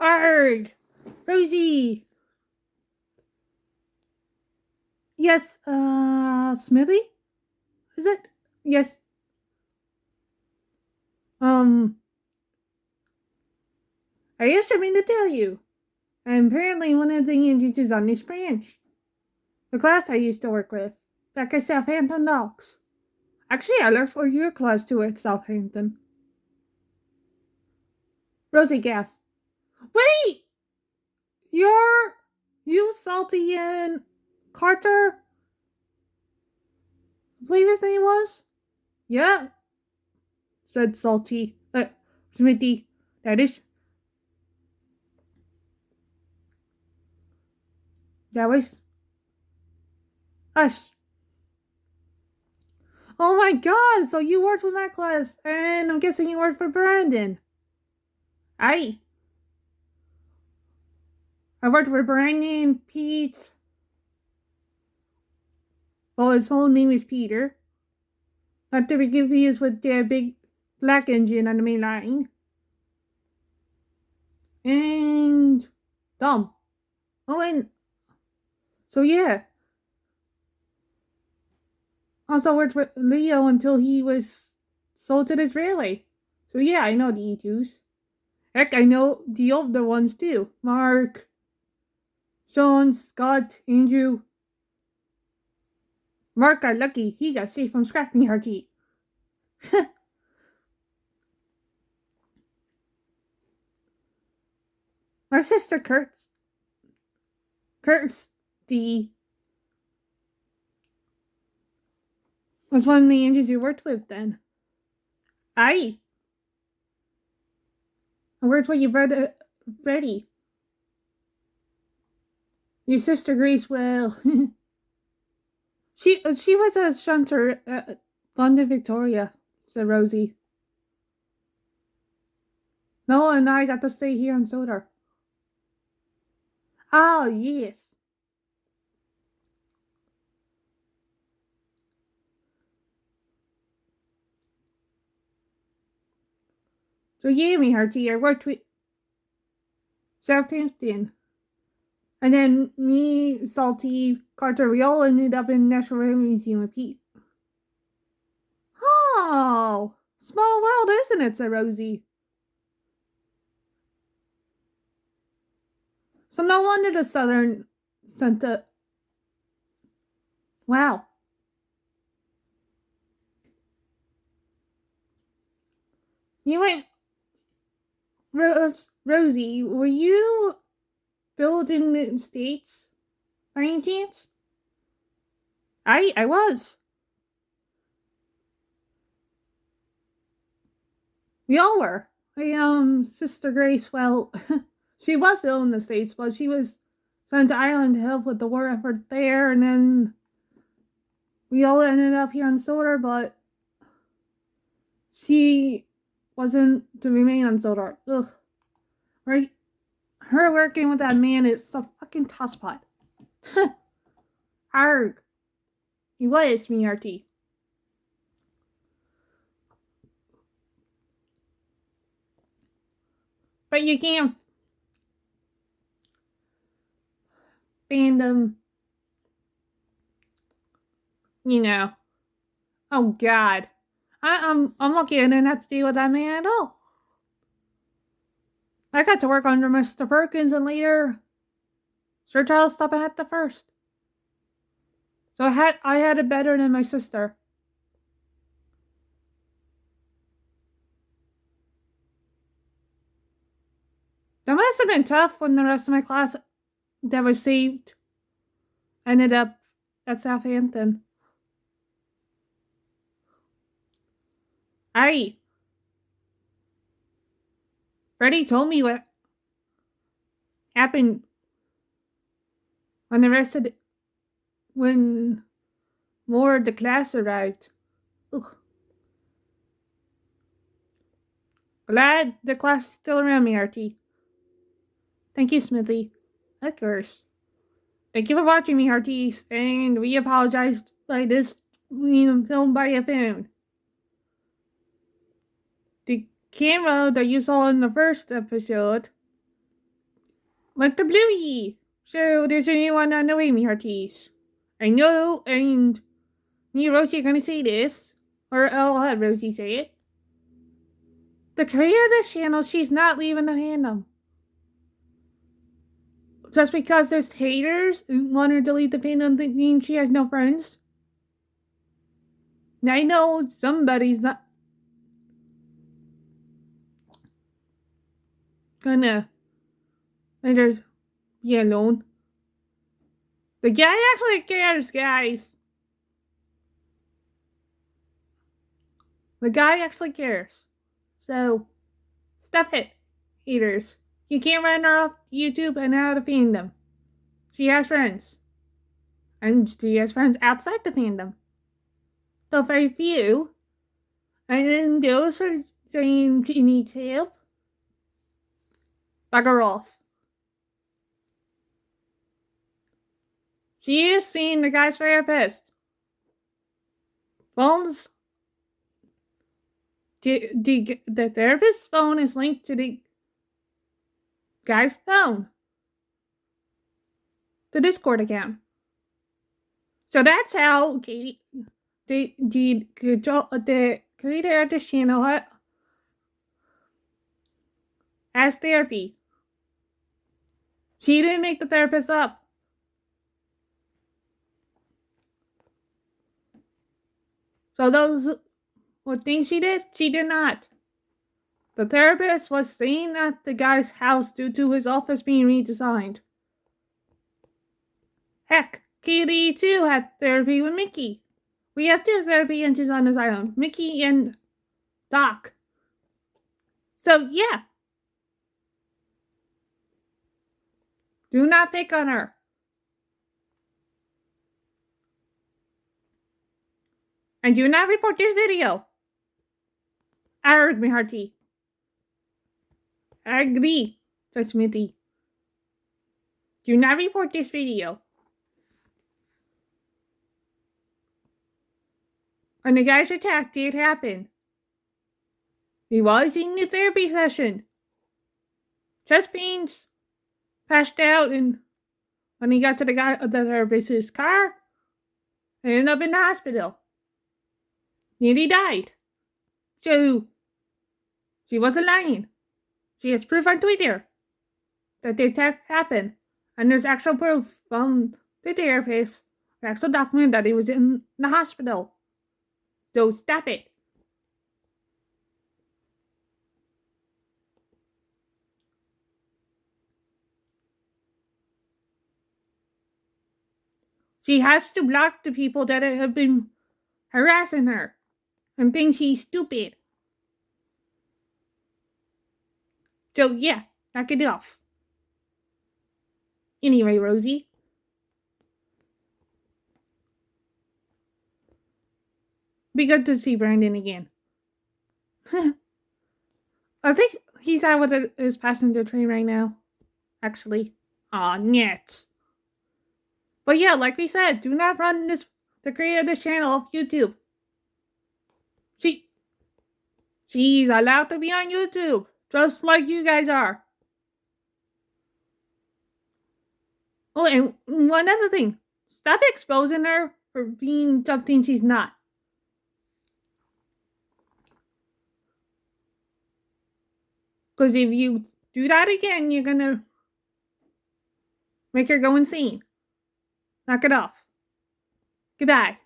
Arg! Rosie! Yes, Smithy? Is it? Yes. I just mean to tell you. I'm apparently one of the teachers on this branch. The class I used to work with, back at Southampton Docks. Actually, I left for your class too at Southampton. Rosie gasped. Wait! You Salty and Carter? I believe his name was? Yeah, said Salty. Smithy. That was us. Oh my god, so you worked with my class, and I'm guessing you worked for Brandon. I worked for Brandon, Pete. Well, his whole name is Peter. Not to be confused with the big black engine on the main line. And Dom. Oh, and so yeah. Also worked with Leo until he was sold to Israeli. So yeah, I know the e2s. Heck, I know the older ones too. Mark, Sean, Scott, Andrew. Mark got lucky. He got saved from scrapping her teeth. My sister Kirsty, was one of the angels you worked with then. I worked with your brother Freddie. Your sister Grace, well, she was a shunter at London Victoria, said Rosie. Noah and I got to stay here in Sodor. Oh, yes. So yeah, me hearty, I worked with Southampton. And then me, Salty, Carter, we all ended up in National Railway Museum with Pete. Oh, small world, isn't it, said Rosie. So no wonder the Southern sent a... Wow. You went... Rosie, were you built in the States by any chance? I was. We all were. Sister Grace, well, she was built in the States, but she was sent to Ireland to help with the war effort there, and then we all ended up here in Sodor, but she wasn't to remain on Sodor. Ugh. Right? Her working with that man is a fucking tosspot. Arg. He was, me RT. But you can't fandom, you know. Oh god. I'm lucky I didn't have to deal with that man at all. I got to work under Mr. Perkins and later Sir Charles stopped at the first. So I had it better than my sister. That must have been tough when the rest of my class that was saved ended up at Southampton. Freddie told me what happened when more of the class arrived. Ugh. Glad the class is still around me, RT. Thank you, Smithy. Of course. Thank you for watching me, RTs, and we apologize by this being filmed by a phone. The camera that you saw in the first episode Like the bluey. So there's a new one on the way, me hearties. I know, and me and Rosie are gonna say this, or I'll have Rosie say it. The creator of this channel, she's not leaving the fandom. Just because there's haters who want her to leave the fandom thinking she has no friends. Now I know somebody's not gonna let her be alone. The guy actually cares, guys. The guy actually cares. So, stuff it, haters. You can't run her off YouTube and out of fandom. She has friends. And she has friends outside the fandom. Though very few. And then those for saying she needs help, bug her off. She is seeing the guy's therapist. Phones. The therapist's phone is linked to the guy's phone. The Discord account. So that's how Katie, the creator of this channel has therapy. She didn't make the therapist up. So those what things she did not. The therapist was staying at the guy's house due to his office being redesigned. Heck, Katie too had therapy with Mickey. We have two therapy engines on this island, Mickey and Doc. So yeah. Do not pick on her. And do not report this video. I heard me hearty. I agree, said Smithy. Do not report this video. And the guy's attack did happen. He was in the therapy session. Chest pains, passed out, and when he got to the therapist's car, he ended up in the hospital. Nearly died. So, she wasn't lying. She has proof on Twitter that the attack happened. And there's actual proof from the therapist, the actual document that he was in the hospital. So stop it. She has to block the people that have been harassing her and think she's stupid. So yeah, knock it off. Anyway, Rosie. Be good to see Brandon again. I think he's out with his passenger train right now. Actually. Aw, nets. But yeah, like we said, do not run the creator of this channel off YouTube. She's allowed to be on YouTube, just like you guys are. Oh, and one other thing. Stop exposing her for being something she's not. Because if you do that again, you're gonna make her go insane. Knock it off. Goodbye.